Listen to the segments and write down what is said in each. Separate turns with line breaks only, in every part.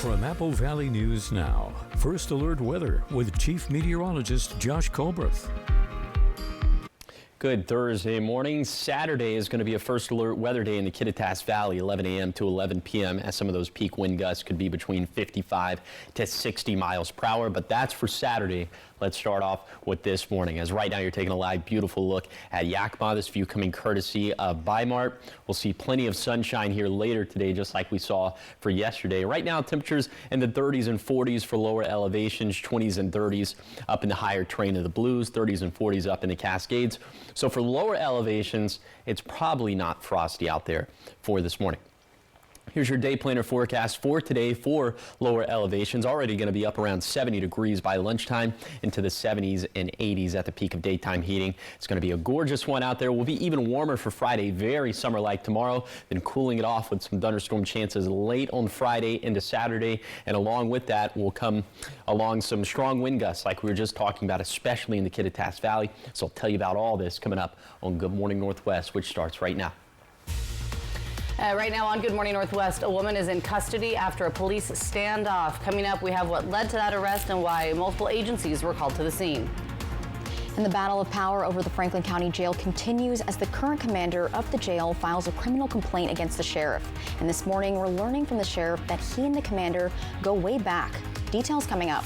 From Apple Valley News Now, First Alert Weather with Chief Meteorologist Josh Colbreth.
Good Thursday morning. Saturday is going to be a first alert weather day in the Kittitas Valley, 11 a.m. to 11 p.m. as some of those peak wind gusts could be between 55 to 60 miles per hour. But that's for Saturday. Let's start off with this morning, as right now you're taking a live, beautiful look at Yakima. This view coming courtesy of Bi-Mart. We'll see plenty of sunshine here later today, just like we saw for yesterday. Right now, temperatures in the 30s and 40s for lower elevations, 20s and 30s up in the higher terrain of the Blues, 30s and 40s up in the Cascades. So for lower elevations, it's probably not frosty out there for this morning. Here's your day planner forecast for today for lower elevations. Already going to be up around 70 degrees by lunchtime, into the 70s and 80s at the peak of daytime heating. It's going to be a gorgeous one out there. Will be even warmer for Friday, very summer-like tomorrow, then cooling it off with some thunderstorm chances late on Friday into Saturday. And along with that will come along some strong wind gusts like we were just talking about, especially in the Kittitas Valley. So I'll tell you about all this coming up on Good Morning Northwest, which starts right now.
Right now on Good Morning Northwest, a woman is in custody after a police standoff. Coming up, we have what led to that arrest and why multiple agencies were called to the scene.
And the battle of power over the Franklin County Jail continues as the current commander of the jail files a criminal complaint against the sheriff. And this morning, we're learning from the sheriff that he and the commander go way back. Details coming up.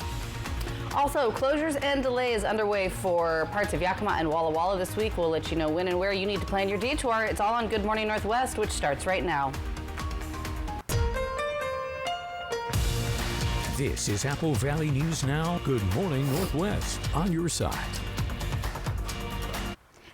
Also, closures and delays underway for parts of Yakima and Walla Walla this week. We'll let you know when and where you need to plan your detour. It's all on Good Morning Northwest, which starts right now.
This is Apple Valley News Now. Good Morning Northwest on your side.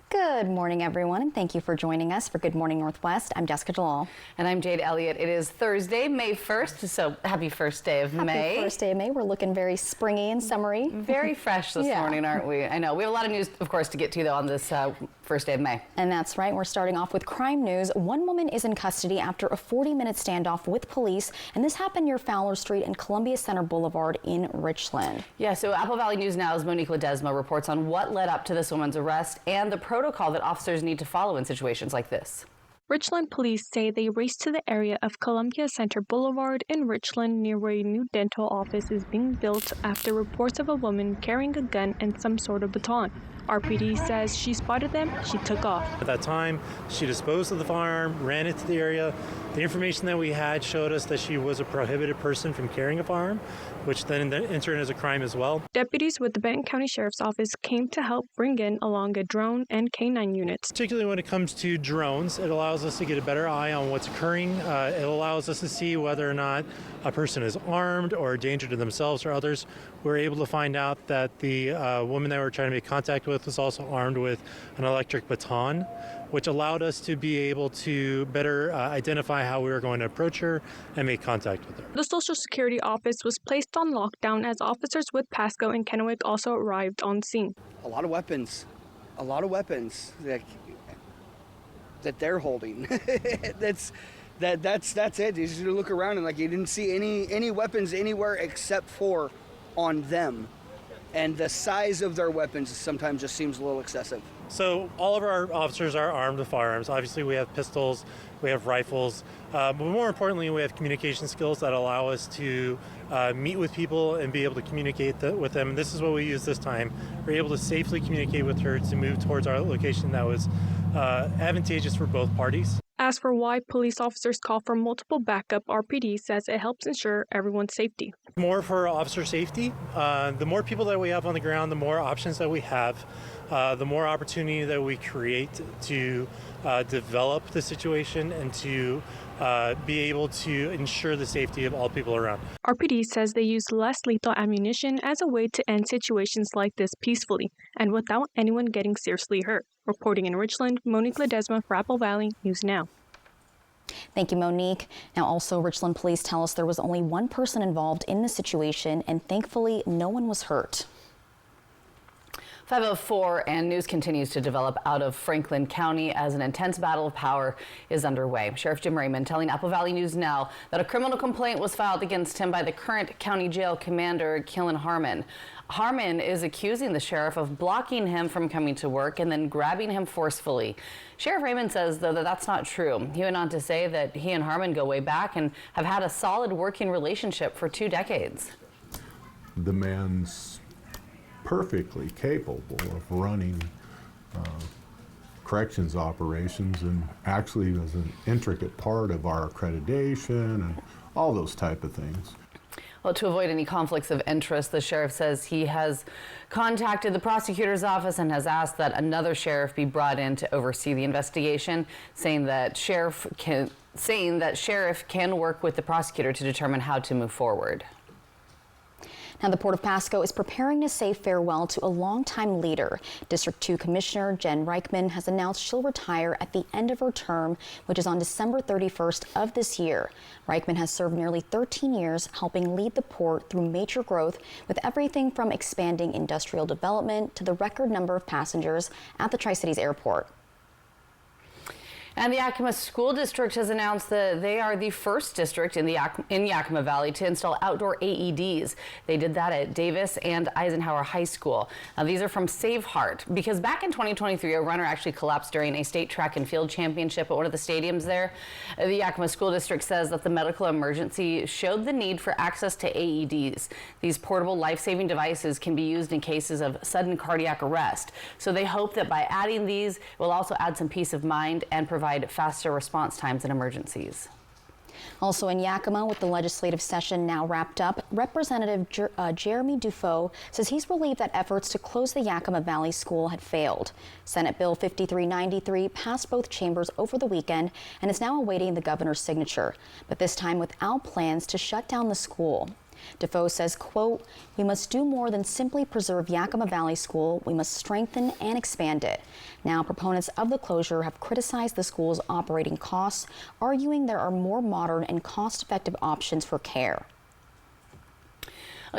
Good morning, everyone, and thank you for joining us for Good Morning Northwest. I'm Jessica Jalal.
And I'm Jade Elliott. It is Thursday, May 1st, so happy first day of May.
Happy first day of May. We're looking very springy and summery.
Very fresh this morning, aren't we? I know. We have a lot of news, of course, to get to, though, on this first day of May.
And that's right. We're starting off with crime news. One woman is in custody after a 40-minute standoff with police, and this happened near Fowler Street and Columbia Center Boulevard in Richland. Yeah,
so Apple Valley News Now's Monique Ledesma reports on what led up to this woman's arrest and the protocol that officers need to follow in situations like this.
Richland police say they raced to the area of Columbia Center Boulevard in Richland near where a new dental office is being built after reports of a woman carrying a gun and some sort of baton. RPD says she spotted them, she took off.
At that time, she disposed of the firearm, ran into the area. The information that we had showed us that she was a prohibited person from carrying a firearm, which then entered as a crime as well.
Deputies with the Benton County Sheriff's Office came to help bring in along a drone and K9 units.
Particularly when it comes to drones, it allows us to get a better eye on what's occurring. It allows us to see whether or not a person is armed or a danger to themselves or others. We're able to find out that the woman that we're trying to make contact with was also armed with an electric baton, which allowed us to be able to better identify how we were going to approach her and make contact with her.
The Social Security office was placed on lockdown as officers with Pasco and Kennewick also arrived on scene.
A lot of weapons that they're holding. that's it. You just look around and you didn't see any weapons anywhere except for on them. And the size of their weapons sometimes just seems a little excessive.
So all of our officers are armed with firearms. Obviously, we have pistols, we have rifles, but more importantly, we have communication skills that allow us to meet with people and be able to communicate with them. And this is what we use this time. We're able to safely communicate with her to move towards our location that was advantageous for both parties.
As for why police officers call for multiple backup, RPD says it helps ensure everyone's safety.
More for officer safety. The more people that we have on the ground, the more options that we have, the more opportunity that we create to develop the situation and to be able to ensure the safety of all people around.
RPD says they use less lethal ammunition as a way to end situations like this peacefully and without anyone getting seriously hurt. Reporting in Richland, Monique Ledesma for Apple Valley News Now.
Thank you, Monique. Now, also, Richland police tell us there was only one person involved in the situation, and thankfully, no one was hurt.
5:04, and news continues to develop out of Franklin County as an intense battle of power is underway. Sheriff Jim Raymond telling Apple Valley News Now that a criminal complaint was filed against him by the current county jail commander, Keelan Harmon. Harmon is accusing the sheriff of blocking him from coming to work and then grabbing him forcefully. Sheriff Raymond says, though, that that's not true. He went on to say that he and Harmon go way back and have had a solid working relationship for 2 decades.
The man's perfectly capable of running corrections operations, and actually was an intricate part of our accreditation and all those type of things.
Well, to avoid any conflicts of interest, the sheriff says he has contacted the prosecutor's office and has asked that another sheriff be brought in to oversee the investigation, saying that sheriff can work with the prosecutor to determine how to move forward.
Now, the Port of Pasco is preparing to say farewell to a longtime leader. District 2 Commissioner Jen Reichman has announced she'll retire at the end of her term, which is on December 31st of this year. Reichman has served nearly 13 years helping lead the port through major growth, with everything from expanding industrial development to the record number of passengers at the Tri-Cities Airport.
And the Yakima School District has announced that they are the first district in Yakima Valley to install outdoor AEDs. They did that at Davis and Eisenhower High School. Now, these are from Save Heart, because back in 2023, a runner actually collapsed during a state track and field championship at one of the stadiums there. The Yakima School District says that the medical emergency showed the need for access to AEDs. These portable life-saving devices can be used in cases of sudden cardiac arrest. So they hope that by adding these, it will also add some peace of mind and provide faster response times in emergencies.
Also in Yakima, with the legislative session now wrapped up, Representative Jeremy Dufault says he's relieved that efforts to close the Yakima Valley School had failed. Senate Bill 5393 passed both chambers over the weekend and is now awaiting the governor's signature, but this time without plans to shut down the school. Defoe says, quote, "We must do more than simply preserve Yakima Valley School. We must strengthen and expand it." Now, proponents of the closure have criticized the school's operating costs, arguing there are more modern and cost-effective options for care.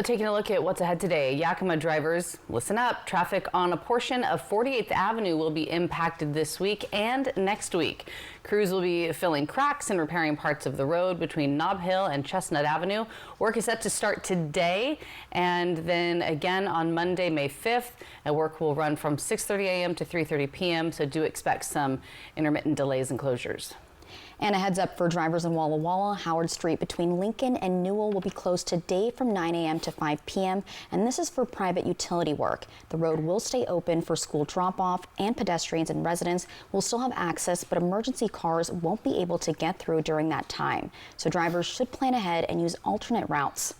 Taking a look at what's ahead today, Yakima drivers, listen up. Traffic on a portion of 48th Avenue will be impacted this week and next week. Crews will be filling cracks and repairing parts of the road between Nob Hill and Chestnut Avenue. Work is set to start today and then again on Monday, May 5th. And work will run from 6:30 a.m. to 3:30 p.m., so do expect some intermittent delays and closures. And a heads up for drivers in Walla Walla. Howard Street between Lincoln and Newell will be closed today from 9 a.m. to 5 p.m. And this is for private utility work. The road will stay open for school drop-off, and pedestrians and residents will still have access, but emergency cars won't be able to get through during that time. So drivers should plan ahead and use alternate routes.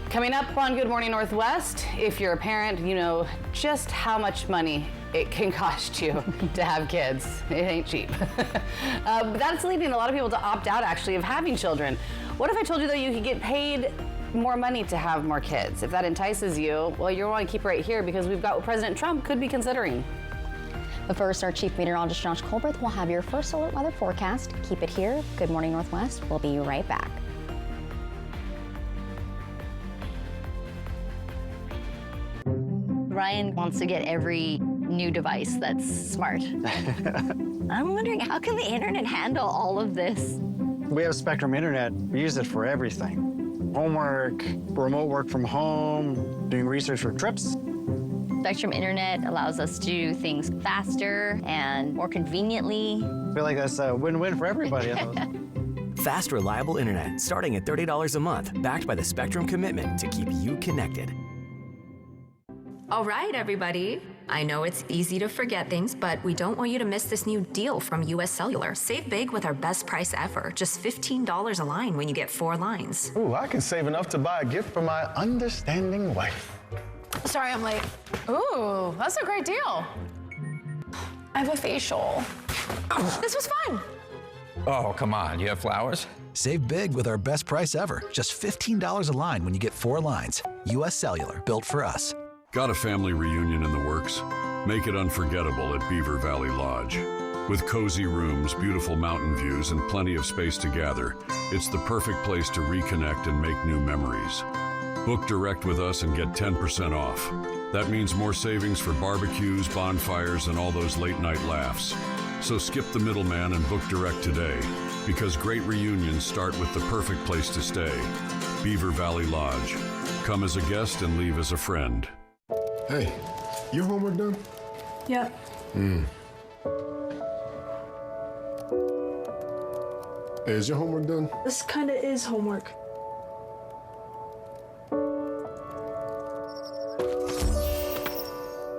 Coming up on Good Morning Northwest, if you're a parent, you know just how much money it can cost you to have kids. It ain't cheap. That's leading a lot of people to opt out, actually, of having children. What if I told you, though, you could get paid more money to have more kids? If that entices you, well, you'll want to keep right here, because we've got what President Trump could be considering. But first, our Chief Meteorologist Josh Colbert will have your first alert weather forecast. Keep it here. Good Morning Northwest. We'll be right back.
Ryan wants to get every new device that's smart. I'm wondering, how can the internet handle all of this?
We have Spectrum Internet. We use it for everything. Homework, remote work from home, doing research for trips.
Spectrum Internet allows us to do things faster and more conveniently.
I feel like that's a win-win for everybody.
Fast, reliable internet starting at $30 a month, backed by the Spectrum commitment to keep you connected.
All right, everybody. I know it's easy to forget things, but we don't want you to miss this new deal from US Cellular. Save big with our best price ever. Just $15 a line when you get 4 lines.
Ooh, I can save enough to buy a gift for my understanding wife.
Sorry, I'm late. Ooh, that's a great deal. I have a facial. This was fun.
Oh, come on. You have flowers? Save big with our best price ever. Just $15 a line when you get 4 lines. US Cellular, built for us.
Got a family reunion in the works? Make it unforgettable at Beaver Valley Lodge. With cozy rooms, beautiful mountain views, and plenty of space to gather, it's the perfect place to reconnect and make new memories. Book direct with us and get 10% off. That means more savings for barbecues, bonfires, and all those late night laughs. So skip the middleman and book direct today, because great reunions start with the perfect place to stay, Beaver Valley Lodge. Come as a guest and leave as a friend.
Hey, your homework done?
Yep.
Hey, is your homework done?
This kind of is homework.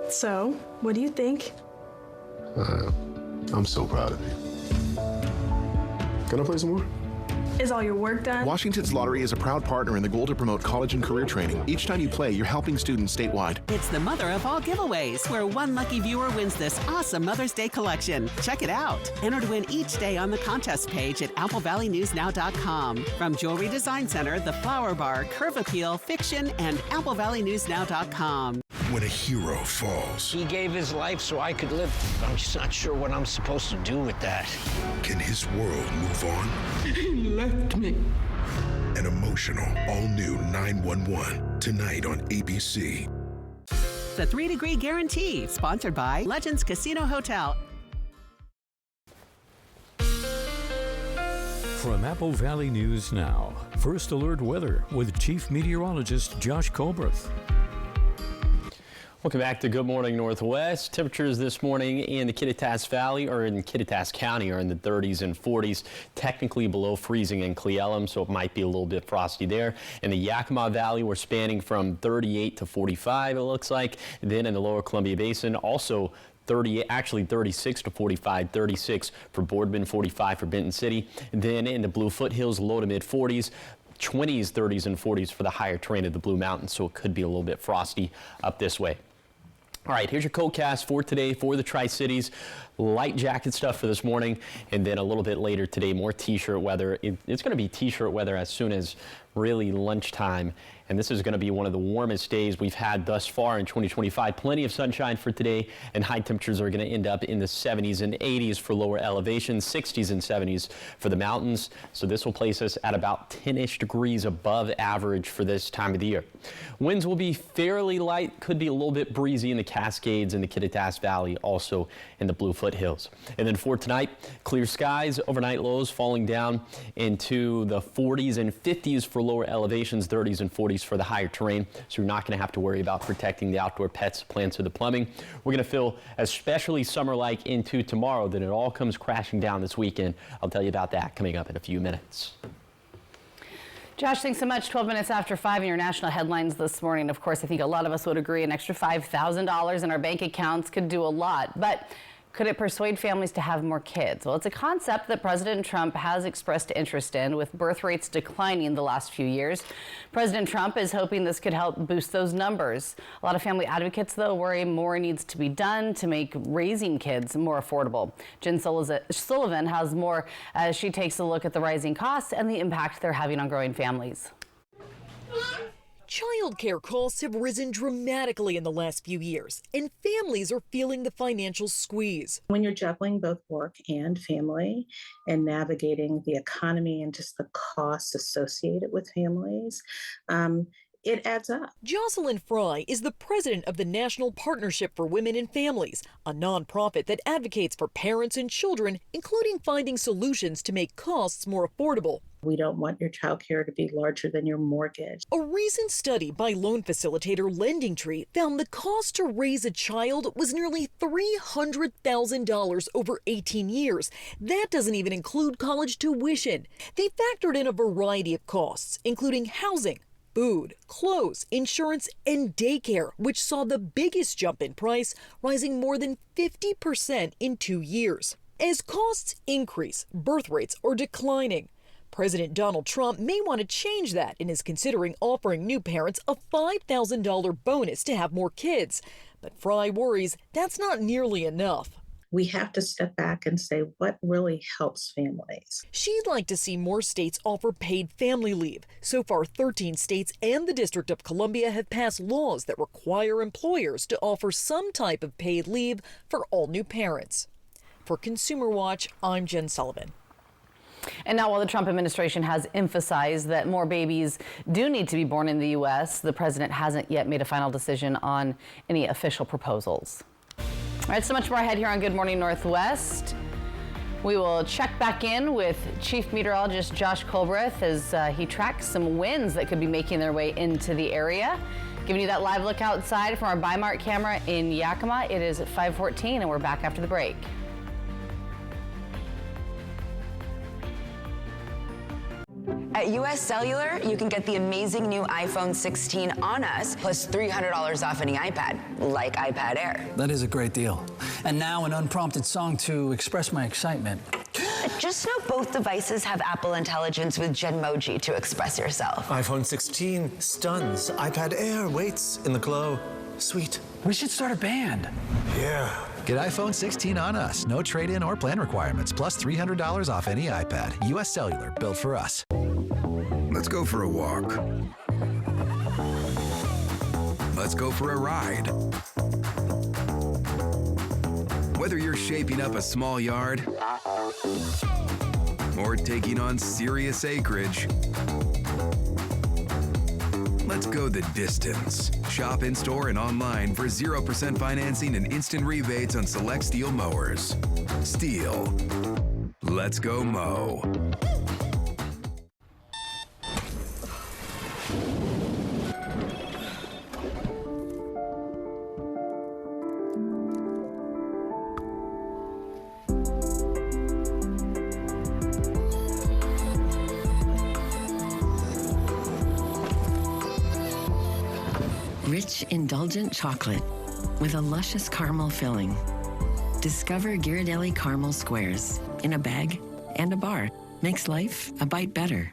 So, what do you think?
I'm so proud of you. Can I play some more?
Is all your work done?
Washington's Lottery is a proud partner in the goal to promote college and career training. Each time you play, you're helping students statewide.
It's the mother of all giveaways, where one lucky viewer wins this awesome Mother's Day collection. Check it out. Enter to win each day on the contest page at AppleValleyNewsNow.com. From Jewelry Design Center, The Flower Bar, Curve Appeal, Fiction, and AppleValleyNewsNow.com.
When a hero falls,
he gave his life so I could live. I'm just not sure what I'm supposed to do with that.
Can his world move on?
He left me.
An emotional, all-new 911, tonight on ABC.
The 3-Degree Guarantee, sponsored by Legends Casino Hotel.
From Apple Valley News Now, First Alert Weather with Chief Meteorologist Josh Colbreth.
Welcome back to Good Morning Northwest. Temperatures this morning in the Kittitas Valley or in Kittitas County are in the 30s and 40s, technically below freezing in Cle Elum, so it might be a little bit frosty there. In the Yakima Valley, we're spanning from 38 to 45, it looks like. Then in the lower Columbia Basin, also 36 to 45, 36 for Boardman, 45 for Benton City. Then in the Blue Foothills, low to mid 40s. 20s, 30s, and 40s for the higher terrain of the Blue Mountains, so it could be a little bit frosty up this way. All right, here's your coatcast for today for the Tri-Cities. Light jacket stuff for this morning, and then a little bit later today, more t-shirt weather. It's going to be t-shirt weather as soon as really lunchtime, and this is going to be one of the warmest days we've had thus far in 2025. Plenty of sunshine for today, and high temperatures are going to end up in the 70s and 80s for lower elevations, 60s and 70s for the mountains. So this will place us at about 10-ish degrees above average for this time of the year. Winds will be fairly light, could be a little bit breezy in the Cascades and the Kittitas Valley, also in the Blue Foothills. And then for tonight, clear skies, overnight lows falling down into the 40s and 50s for lower elevations, 30s and 40s for the higher terrain. So you're not going to have to worry about protecting the outdoor pets, plants, or the plumbing. We're going to feel especially summer-like into tomorrow. Then it all comes crashing down this weekend. I'll tell you about that coming up in a few minutes.
Josh, thanks so much. 12 minutes after 5 in your national headlines this morning. Of course, I think a lot of us would agree an extra $5,000 in our bank accounts could do a lot. But could it persuade families to have more kids? Well, it's a concept that President Trump has expressed interest in, with birth rates declining the last few years. President Trump is hoping this could help boost those numbers. A lot of family advocates, though, worry more needs to be done to make raising kids more affordable. Jen Sullivan has more as she takes a look at the rising costs and the impact they're having on growing families.
Childcare costs have risen dramatically in the last few years, and families are feeling the financial squeeze.
When you're juggling both work and family and navigating the economy and just the costs associated with families, it adds up.
Jocelyn Fry is the president of the National Partnership for Women and Families, a nonprofit that advocates for parents and children, including finding solutions to make costs more affordable.
We don't want your child care to be larger than your mortgage.
A recent study by loan facilitator LendingTree found the cost to raise a child was nearly $300,000 over 18 years. That doesn't even include college tuition. They factored in a variety of costs, including housing, food, clothes, insurance, and daycare, which saw the biggest jump in price, rising more than 50% in 2 years. As costs increase, birth rates are declining. President Donald Trump may want to change that and is considering offering new parents a $5,000 bonus to have more kids. But Fry worries that's not nearly enough.
We have to step back and say what really helps families.
She'd like to see more states offer paid family leave. So far, 13 states and the District of Columbia have passed laws that require employers to offer some type of paid leave for all new parents. For Consumer Watch, I'm Jen Sullivan.
And now, while the Trump administration has emphasized that more babies do need to be born in the U.S., the president hasn't yet made a final decision on any official proposals. All right, so much more ahead here on Good Morning Northwest. We will check back in with Chief Meteorologist Josh Colbreth as he tracks some winds that could be making their way into the area. Giving you that live look outside from our Bi-Mart camera in Yakima. It is at 5:14 and we're back after the break.
At US Cellular, you can get the amazing new iPhone 16 on us, plus $300 off any iPad, like iPad Air.
That is a great deal. And now an unprompted song to express my excitement.
Just know both devices have Apple Intelligence with Genmoji to express yourself.
iPhone 16 stuns. iPad Air waits in the glow. Sweet.
We should start a band.
Yeah.
Get iPhone 16 on us. No trade-in or plan requirements, plus $300 off any iPad. US Cellular, built for us.
Let's go for a walk. Let's go for a ride. Whether you're shaping up a small yard or taking on serious acreage, let's go the distance. Shop in-store and online for 0% financing and instant rebates on select Steel mowers. Steel. Let's go mow.
Rich, indulgent chocolate with a luscious caramel filling. Discover Ghirardelli Caramel Squares in a bag and a bar. Makes life a bite better.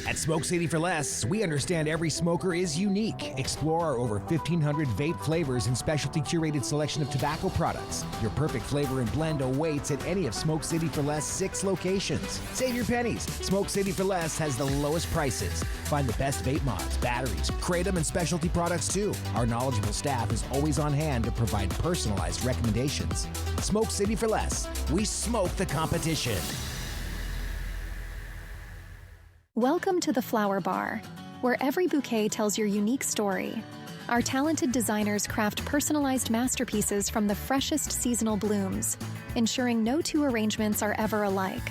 At Smoke City for Less, we understand every smoker is unique. Explore our over 1,500 vape flavors and specialty curated selection of tobacco products. Your perfect flavor and blend awaits at any of Smoke City for Less 6 locations. Save your pennies. Smoke City for Less has the lowest prices. Find the best vape mods, batteries, kratom, and specialty products too. Our knowledgeable staff is always on hand to provide personalized recommendations. Smoke City for Less. We smoke the competition.
Welcome to the Flower Bar, where every bouquet tells your unique story. Our talented designers craft personalized masterpieces from the freshest seasonal blooms, ensuring no two arrangements are ever alike.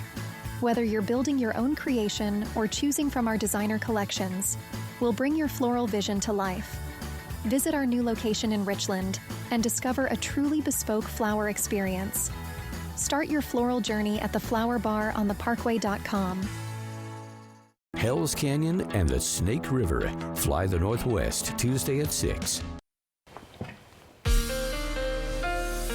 Whether you're building your own creation or choosing from our designer collections, we'll bring your floral vision to life. Visit our new location in Richland and discover a truly bespoke flower experience. Start your floral journey at the Flower Bar on theparkway.com.
Hell's Canyon and the Snake River. Fly the Northwest, Tuesday at 6.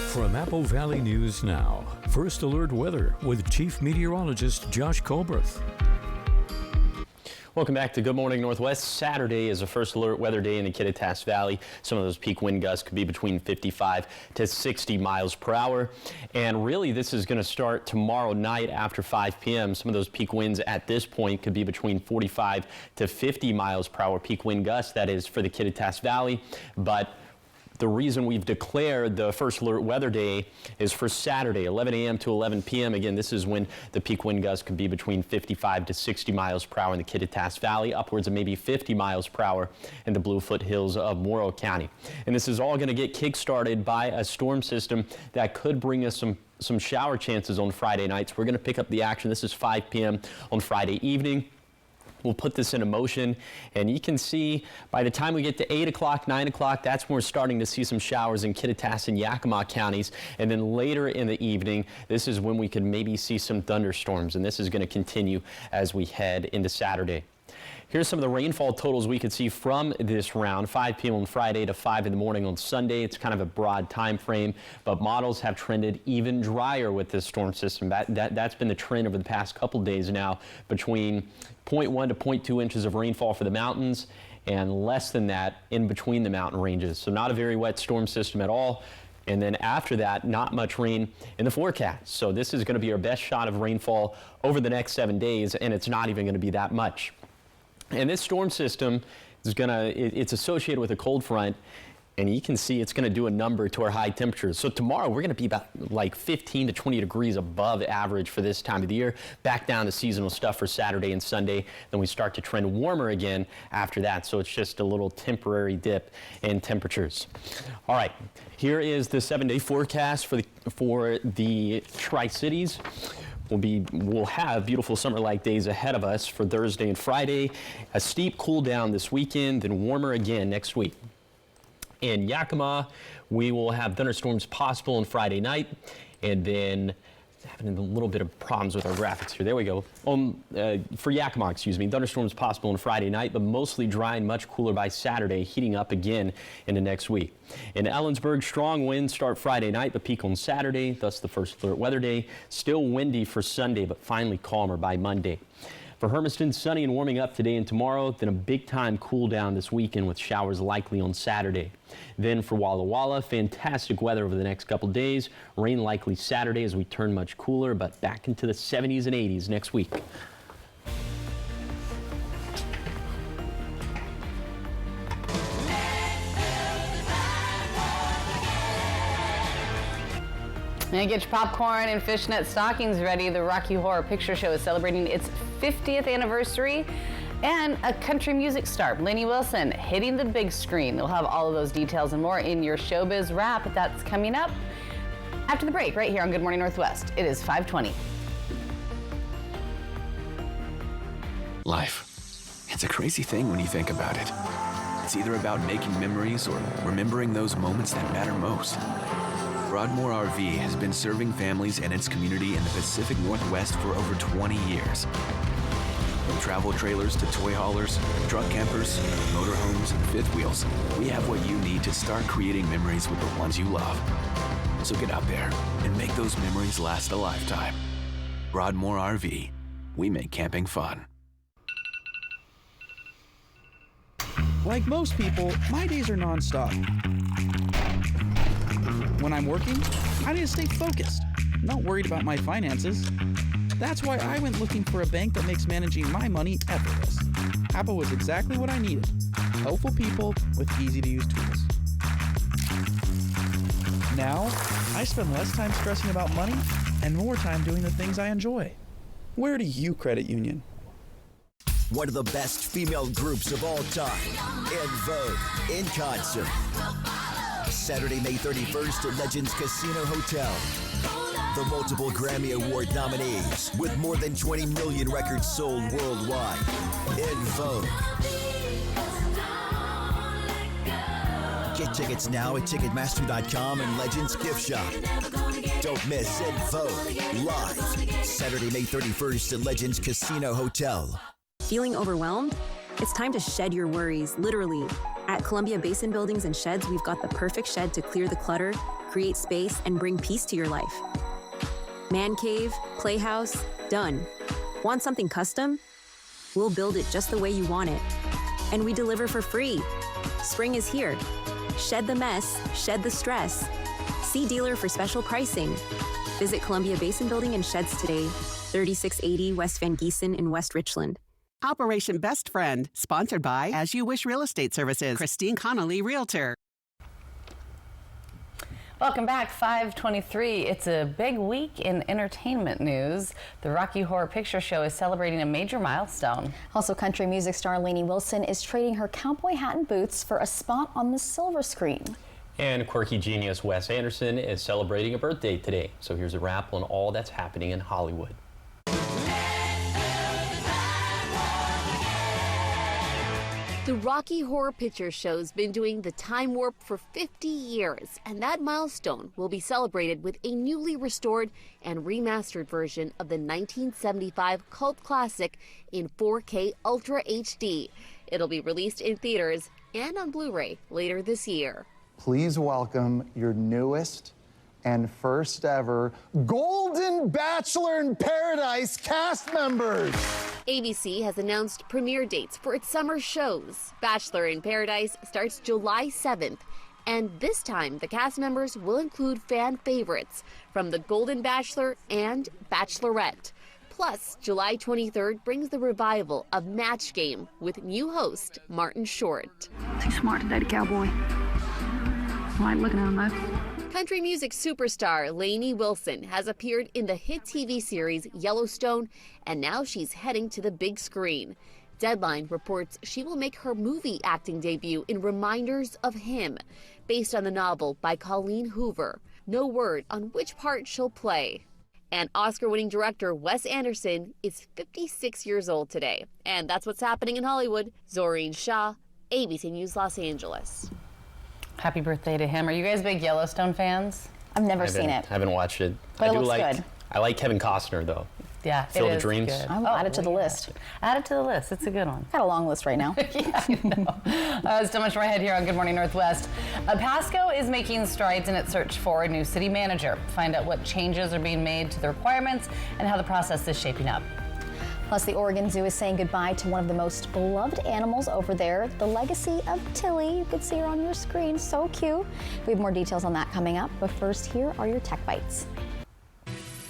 From Apple Valley News Now, First Alert Weather with Chief Meteorologist Josh Colbreth.
Welcome back to Good Morning Northwest. Saturday is a first alert weather day in the Kittitas Valley. Some of those peak wind gusts could be between 55 to 60 miles per hour. And really, this is going to start tomorrow night after 5 p.m. Some of those peak winds at this point could be between 45 to 50 miles per hour peak wind gusts. That is for the Kittitas Valley. But the reason we've declared the first alert weather day is for Saturday, 11 a.m. to 11 p.m. Again, this is when the peak wind gusts could be between 55 to 60 miles per hour in the Kittitas Valley, upwards of maybe 50 miles per hour in the Blue Foothills of Morrow County. And this is all going to get kick-started by a storm system that could bring us some shower chances on Friday nights. We're going to pick up the action. This is 5 p.m. on Friday evening. We'll put this into motion, and you can see by the time we get to 8 o'clock, 9 o'clock, that's when we're starting to see some showers in Kittitas and Yakima counties. And then later in the evening, this is when we could maybe see some thunderstorms, and this is going to continue as we head into Saturday. Here's some of the rainfall totals we could see from this round, 5 p.m. on Friday to 5 in the morning on Sunday. It's kind of a broad time frame, but models have trended even drier with this storm system. That's been the trend over the past couple days now, between 0.1 to 0.2 inches of rainfall for the mountains and less than that in between the mountain ranges. So not a very wet storm system at all. And then after that, not much rain in the forecast. So this is going to be our best shot of rainfall over the next 7 days, and it's not even going to be that much. And this storm system is it's associated with a cold front And you can see it's going to do a number to our high temperatures. So tomorrow we're going to be about like 15 to 20 degrees above average for this time of the year. Back down to seasonal stuff for Saturday and Sunday. Then we start to trend warmer again after that. So it's just a little temporary dip in temperatures. All right, here is the 7-day forecast for the Tri-Cities. We'll have beautiful summer-like days ahead of us for Thursday and Friday. A steep cool down this weekend, then warmer again next week. In Yakima, we will have thunderstorms possible on Friday night, and then having a little bit of problems with our graphics here. There we go. For Yakima, thunderstorms possible on Friday night, but mostly dry and much cooler by Saturday, heating up again into next week. In Ellensburg, strong winds start Friday night, but peak on Saturday, thus the first alert weather day. Still windy for Sunday, but finally calmer by Monday. For Hermiston, sunny and warming up today and tomorrow, then a big-time cool down this weekend with showers likely on Saturday. Then for Walla Walla, fantastic weather over the next couple days. Rain likely Saturday as we turn much cooler, but back into the 70s and 80s next week.
And get your popcorn and fishnet stockings ready. The Rocky Horror Picture Show is celebrating its 50th anniversary. And a country music star, Lainey Wilson, hitting the big screen. We'll have all of those details and more in your Showbiz Wrap. That's coming up after the break right here on Good Morning Northwest. It is 5:20.
Life. It's a crazy thing when you think about it. It's either about making memories or remembering those moments that matter most. Broadmoor RV has been serving families and its community in the Pacific Northwest for over 20 years. From travel trailers to toy haulers, truck campers, motorhomes, and fifth wheels, we have what you need to start creating memories with the ones you love. So get out there and make those memories last a lifetime. Broadmoor RV. We make camping fun.
Like most people, my days are nonstop. When I'm working, I need to stay focused, not worried about my finances. That's why I went looking for a bank that makes managing my money effortless. Apple was exactly what I needed. Helpful people with easy-to-use tools. Now, I spend less time stressing about money and more time doing the things I enjoy. Where do you credit union?
One of the best female groups of all time, En Vogue, in concert. Saturday, May 31st at Legends Casino Hotel. The multiple Grammy Award nominees with more than 20 million records sold worldwide. En Vogue. Get tickets now at Ticketmaster.com and Legends Gift Shop. Don't miss En Vogue live Saturday, May 31st at Legends Casino Hotel.
Feeling overwhelmed? It's time to shed your worries, literally. At Columbia Basin Buildings and Sheds, we've got the perfect shed to clear the clutter, create space, and bring peace to your life. Man cave, playhouse, done. Want something custom? We'll build it just the way you want it. And we deliver for free. Spring is here. Shed the mess, shed the stress. See dealer for special pricing. Visit Columbia Basin Building and Sheds today, 3680 West Van Giesen in West Richland.
Operation Best Friend, sponsored by As You Wish Real Estate Services, Christine Connolly, Realtor.
Welcome back, 5:23. It's a big week in entertainment news. The Rocky Horror Picture Show is celebrating a major milestone.
Also, country music star Lainey Wilson is trading her cowboy hat and boots for a spot on the silver screen.
And quirky genius Wes Anderson is celebrating a birthday today. So here's a wrap on all that's happening in Hollywood.
The Rocky Horror Picture Show's been doing the time warp for 50 years, and that milestone will be celebrated with a newly restored and remastered version of the 1975 cult classic in 4K Ultra HD. It'll be released in theaters and on Blu-ray later this year.
Please welcome your newest and first ever Golden Bachelor in Paradise cast members.
ABC has announced premiere dates for its summer shows. Bachelor in Paradise starts July 7th, and this time the cast members will include fan favorites from The Golden Bachelor and Bachelorette. Plus, July 23rd brings the revival of Match Game with new host Martin Short.
Too smart to date a cowboy.
like looking at them though.
Country music superstar Lainey Wilson has appeared in the hit TV series Yellowstone, and now she's heading to the big screen. Deadline reports she will make her movie acting debut in Reminders of Him, based on the novel by Colleen Hoover. No word on which part she'll play. And Oscar-winning director Wes Anderson is 56 years old today. And that's what's happening in Hollywood. Zoreen Shah, ABC News, Los Angeles.
Happy birthday to him. Are you guys big Yellowstone fans?
I've never seen it.
I haven't watched it.
But it looks
like
good.
I like Kevin Costner though.
Yeah,
Field of Dreams.
Good.
I'll add it to the list.
Add it to the list. It's a good one.
Got a long list right now.
Yeah, I know. So much more ahead here on Good Morning Northwest. Pasco is making strides in its search for a new city manager. Find out what changes are being made to the requirements and how the process is shaping up.
Plus, the Oregon Zoo is saying goodbye to one of the most beloved animals over there, the legacy of Tilly. You can see her on your screen. So cute. We have more details on that coming up. But first, here are your Tech Bites.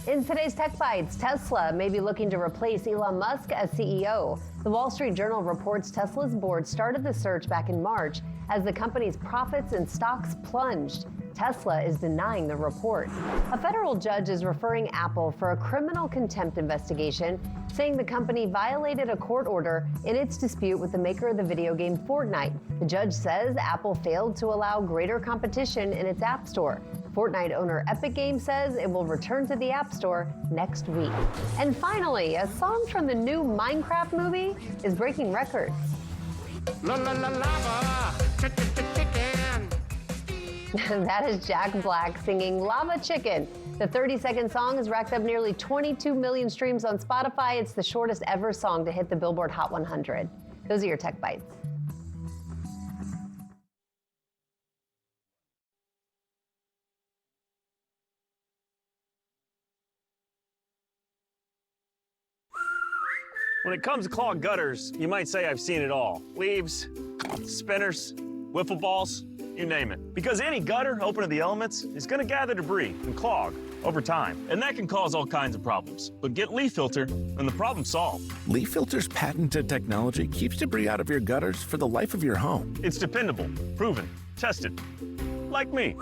In today's Tech Bites, Tesla may be looking to replace Elon Musk as CEO. The Wall Street Journal reports Tesla's board started the search back in March as the company's profits and stocks plunged. Tesla is denying the report. A federal judge is referring Apple for a criminal contempt investigation, saying the company violated a court order in its dispute with the maker of the video game Fortnite. The judge says Apple failed to allow greater competition in its App Store. Fortnite owner Epic Games says it will return to the App Store next week. And finally, a song from the new Minecraft movie is breaking records. That is Jack Black singing Lava Chicken. The 30-second song has racked up nearly 22 million streams on Spotify. It's the shortest ever song to hit the Billboard Hot 100. Those are your Tech Bites.
When it comes to clogged gutters, you might say I've seen it all. Leaves, spinners, wiffle balls, you name it. Because any gutter open to the elements is gonna gather debris and clog over time. And that can cause all kinds of problems. But get Leaf Filter and the problem's solved.
Leaf Filter's patented technology keeps debris out of your gutters for the life of your home.
It's dependable, proven, tested. Like me.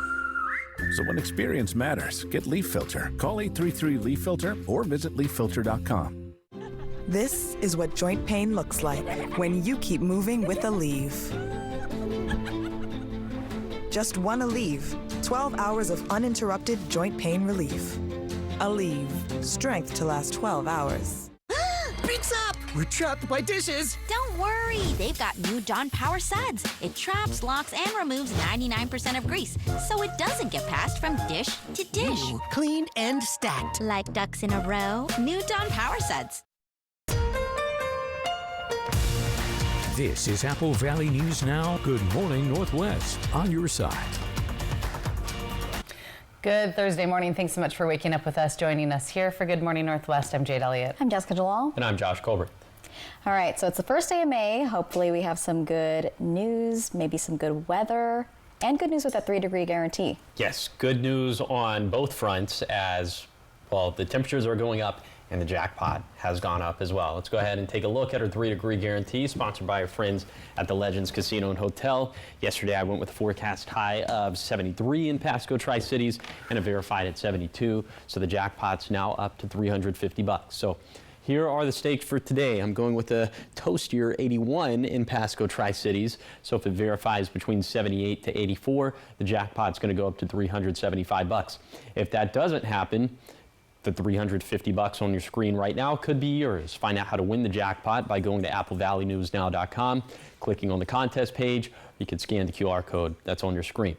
So when experience matters, get Leaf Filter. Call 833-LEAF-FILTER or visit leaffilter.com.
This is what joint pain looks like when you keep moving with Aleve. Just one Aleve, 12 hours of uninterrupted joint pain relief. Aleve, strength to last 12 hours.
Beats up! We're trapped by dishes!
Don't worry, they've got new Dawn Power Suds. It traps, locks, and removes 99% of grease, so it doesn't get passed from dish to dish.
Ooh, clean and stacked.
Like ducks in a row. New Dawn Power Suds.
This is Apple Valley News Now. Good morning, Northwest. On your side.
Good Thursday morning. Thanks so much for waking up with us, joining us here for Good Morning Northwest. I'm Jade Elliott.
I'm Jessica Jalal.
And I'm Josh Colbert.
All right, so it's the first day of May. Hopefully we have some good news, maybe some good weather, and good news with that 3-degree guarantee.
Yes, good news on both fronts as, well, the temperatures are going up and the jackpot has gone up as well. Let's go ahead and take a look at our 3-degree guarantee, sponsored by our friends at the Legends Casino and Hotel. Yesterday, I went with a forecast high of 73 in Pasco Tri-Cities and a verified at 72. So the jackpot's now up to $350. So here are the stakes for today. I'm going with a toastier 81 in Pasco Tri-Cities. So if it verifies between 78 to 84, the jackpot's going to go up to $375. If that doesn't happen, the $350 on your screen right now could be yours. Find out how to win the jackpot by going to applevalleynewsnow.com, clicking on the contest page. You can scan the QR code that's on your screen.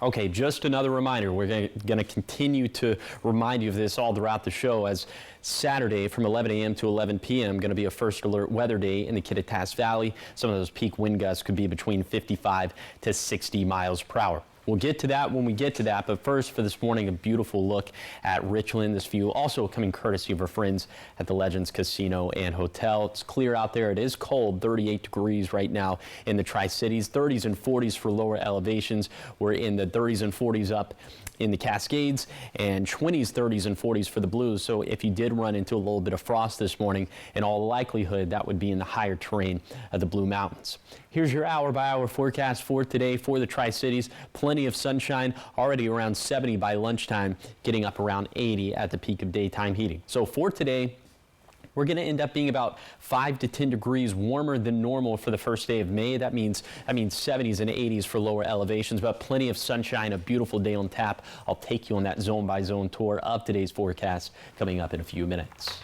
Okay, just another reminder. We're going to continue to remind you of this all throughout the show, as Saturday from 11 a.m. to 11 p.m. going to be a first alert weather day in the Kittitas Valley. Some of those peak wind gusts could be between 55 to 60 miles per hour. We'll get to that when we get to that, but first for this morning, a beautiful look at Richland. This view also coming courtesy of our friends at the Legends Casino and Hotel. It's clear out there. It is cold, 38 degrees right now in the Tri-Cities, 30s and 40s for lower elevations. We're in the 30s and 40s up in the Cascades, and 20s, 30s, and 40s for the Blues. So if you did run into a little bit of frost this morning, in all likelihood, that would be in the higher terrain of the Blue Mountains. Here's your hour-by-hour forecast for today for the Tri-Cities. Plenty plenty of sunshine, already around 70 by lunchtime, getting up around 80 at the peak of daytime heating. So for today, we're going to end up being about 5 to 10 degrees warmer than normal for the first day of May. That means 70s and 80s for lower elevations, but plenty of sunshine, a beautiful day on tap. I'll take you on that zone by zone tour of today's forecast coming up in a few minutes.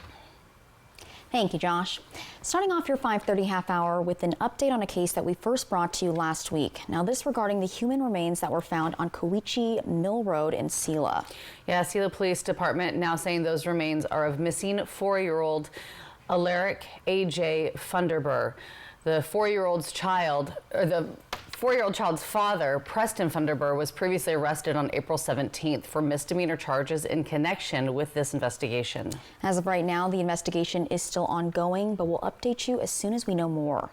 Thank you, Josh. Starting off your 5:30 half hour with an update on a case that we first brought to you last week. Now this regarding the human remains that were found on Kowichi Mill Road in Sela.
Yeah, Sela Police Department now saying those remains are of missing 4-year-old Alaric A.J. Funderburg. The 4-year-old's child's father, Preston Funderburg, was previously arrested on April 17th for misdemeanor charges in connection with this investigation.
As of right now, the investigation is still ongoing, but we'll update you as soon as we know more.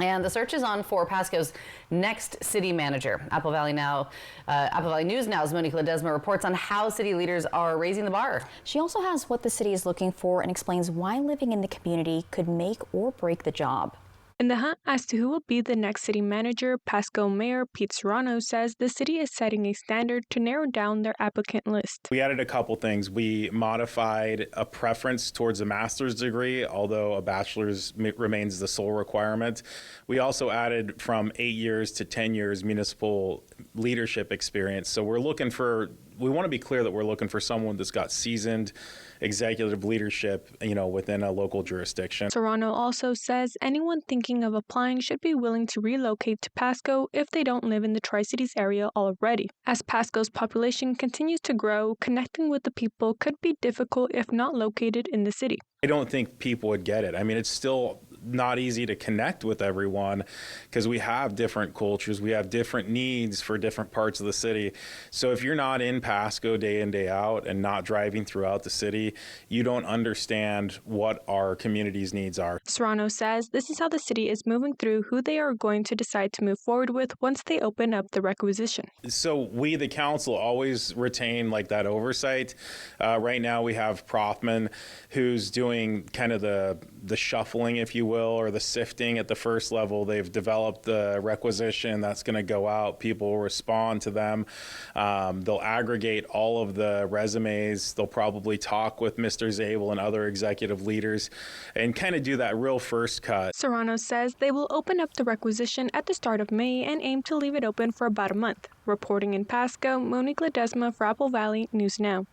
And the search is on for Pasco's next city manager. Apple Valley News Now's Monique Ledesma reports on how city leaders are raising the bar. She also has what the city is looking for and explains why living in the community could make or break the job.
In the hunt as to who will be the next city manager, Pasco Mayor Pete Serrano says the city is setting a standard to narrow down their applicant list.
We added a couple things. We modified a preference towards a master's degree, although a bachelor's remains the sole requirement. We also added from 8 years to 10 years municipal leadership experience. So we want to be clear that we're looking for someone that's got seasoned executive leadership, within a local jurisdiction.
Serrano also says anyone thinking of applying should be willing to relocate to Pasco if they don't live in the Tri-Cities area already. As Pasco's population continues to grow, connecting with the people could be difficult if not located in the city.
I don't think people would get it. I mean, it's still not easy to connect with everyone because we have different cultures, we have different needs for different parts of the city. So if you're not in Pasco day in, day out and not driving throughout the city, you don't understand what our community's needs are.
Serrano says this is how the city is moving through who they are going to decide to move forward with once they open up the requisition.
So we, the council, always retain that oversight. Right now we have Prothman, who's doing kind of the shuffling, if you will, or the sifting at the first level. They've developed the requisition that's going to go out. People will respond to them. They'll aggregate all of the resumes. They'll probably talk with Mr. Zabel and other executive leaders and kind of do that real first cut.
Serrano says they will open up the requisition at the start of May and aim to leave it open for about a month. Reporting in Pasco, Monique Ledesma for Apple Valley News Now.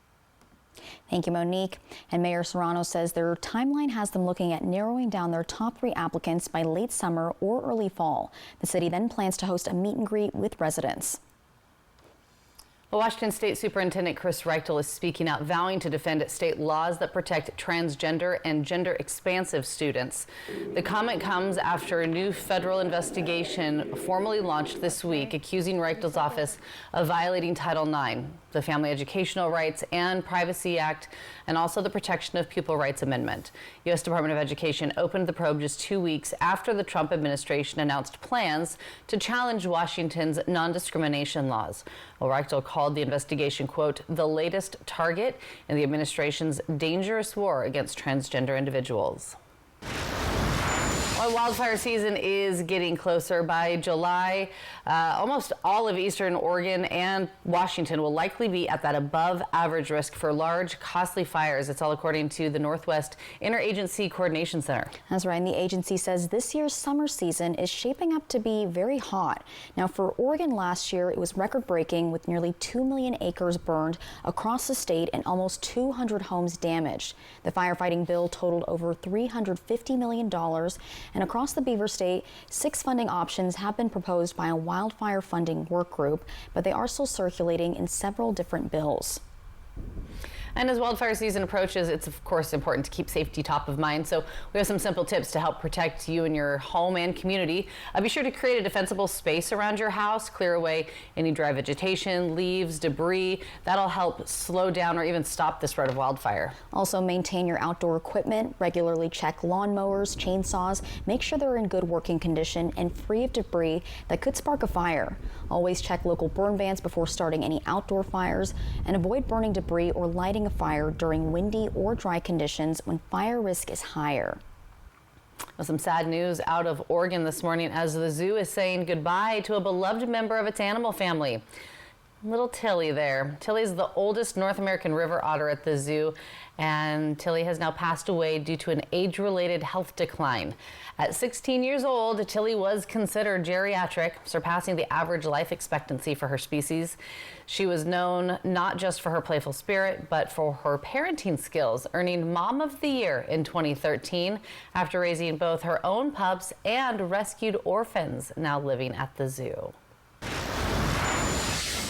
Thank you, Monique. And Mayor Serrano says their timeline has them looking at narrowing down their top 3 applicants by late summer or early fall. The city then plans to host a meet and greet with residents.
Well, Washington State Superintendent Chris Reichel is speaking out, vowing to defend state laws that protect transgender and gender-expansive students. The comment comes after a new federal investigation formally launched this week, accusing Reichel's office of violating Title IX, the Family Educational Rights and Privacy Act, and also the Protection of Pupil Rights Amendment. U.S. Department of Education opened the probe just 2 weeks after the Trump administration announced plans to challenge Washington's non-discrimination laws. Well, Reichel called the investigation, quote, the latest target in the administration's dangerous war against transgender individuals. Well, wildfire season is getting closer. By July, almost all of eastern Oregon and Washington will likely be at that above average risk for large, costly fires. It's all according to the Northwest Interagency Coordination Center.
That's right, and the agency says this year's summer season is shaping up to be very hot. Now, for Oregon last year, it was record-breaking with nearly 2 million acres burned across the state and almost 200 homes damaged. The firefighting bill totaled over $350 million. And across the Beaver State, 6 funding options have been proposed by a wildfire funding work group, but they are still circulating in several different bills.
And as wildfire season approaches, it's of course important to keep safety top of mind. So we have some simple tips to help protect you and your home and community. Be sure to create a defensible space around your house. Clear away any dry vegetation, leaves, debris. That'll help slow down or even stop the spread of wildfire.
Also, maintain your outdoor equipment. Regularly check lawnmowers, chainsaws. Make sure they're in good working condition and free of debris that could spark a fire. Always check local burn bans before starting any outdoor fires, and avoid burning debris or lighting a fire during windy or dry conditions when fire risk is higher.
Well, some sad news out of Oregon this morning as the zoo is saying goodbye to a beloved member of its animal family. Little Tilly there. Tilly's the oldest North American river otter at the zoo, and Tilly has now passed away due to an age-related health decline. At 16 years old, Tilly was considered geriatric, surpassing the average life expectancy for her species. She was known not just for her playful spirit, but for her parenting skills, earning Mom of the Year in 2013 after raising both her own pups and rescued orphans now living at the zoo.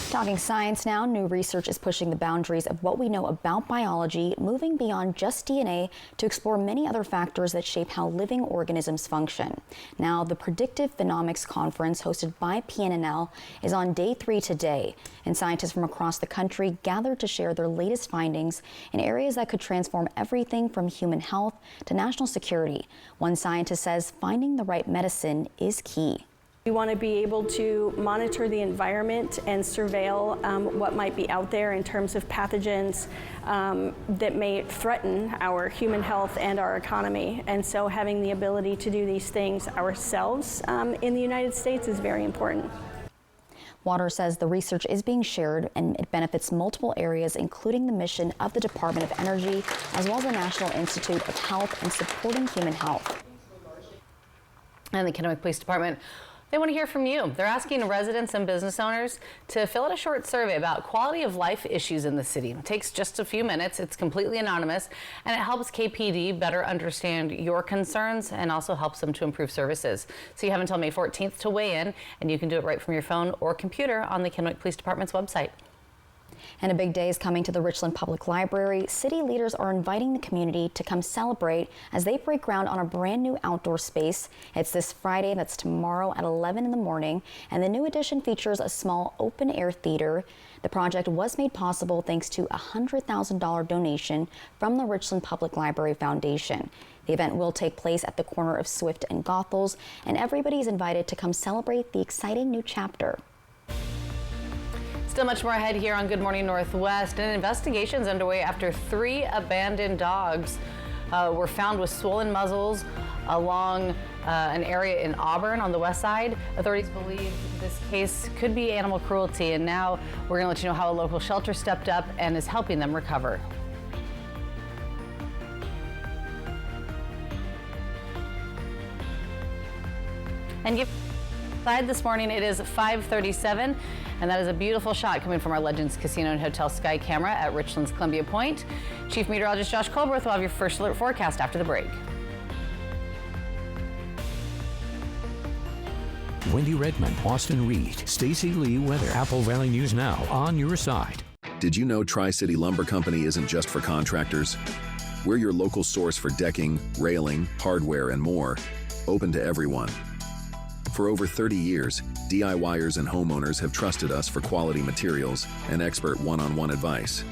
Talking science now, new research is pushing the boundaries of what we know about biology, moving beyond just DNA to explore many other factors that shape how living organisms function. Now, the Predictive Phenomics Conference hosted by PNNL is on day 3 today, and scientists from across the country gathered to share their latest findings in areas that could transform everything from human health to national security. One scientist says finding the right medicine is key.
We want to be able to monitor the environment and surveil what might be out there in terms of pathogens that may threaten our human health and our economy. And so having the ability to do these things ourselves in the United States is very important.
Waters says the research is being shared and it benefits multiple areas, including the mission of the Department of Energy, as well as the National Institute of Health and supporting human health.
And the Kennewick Police Department, they want to hear from you. They're asking residents and business owners to fill out a short survey about quality of life issues in the city. It takes just a few minutes. It's completely anonymous, and it helps KPD better understand your concerns and also helps them to improve services. So you have until May 14th to weigh in, and you can do it right from your phone or computer on the Kennewick Police Department's website.
And a big day is coming to the Richland Public Library. City leaders are inviting the community to come celebrate as they break ground on a brand new outdoor space. It's this Friday, that's tomorrow at 11 in the morning, and the new addition features a small open air theater. The project was made possible thanks to a $100,000 donation from the Richland Public Library Foundation. The event will take place at the corner of Swift and Goethals, and everybody is invited to come celebrate the exciting new chapter.
Still much more ahead here on Good Morning Northwest. An investigation is underway after 3 abandoned dogs were found with swollen muzzles along an area in Auburn on the west side. Authorities believe this case could be animal cruelty, and now we're going to let you know how a local shelter stepped up and is helping them recover. And outside this morning, it is 5:37. And that is a beautiful shot coming from our Legends Casino and Hotel Sky camera at Richland's Columbia Point. Chief Meteorologist Josh Colbert will have your first alert forecast after the break.
Wendy Redmond, Austin Reed, Stacy Lee weather. Apple Valley News Now on your side.
Did you know Tri-City Lumber Company isn't just for contractors? We're your local source for decking, railing, hardware, and more, open to everyone. For over 30 years, DIYers and homeowners have trusted us for quality materials and expert one-on-one advice.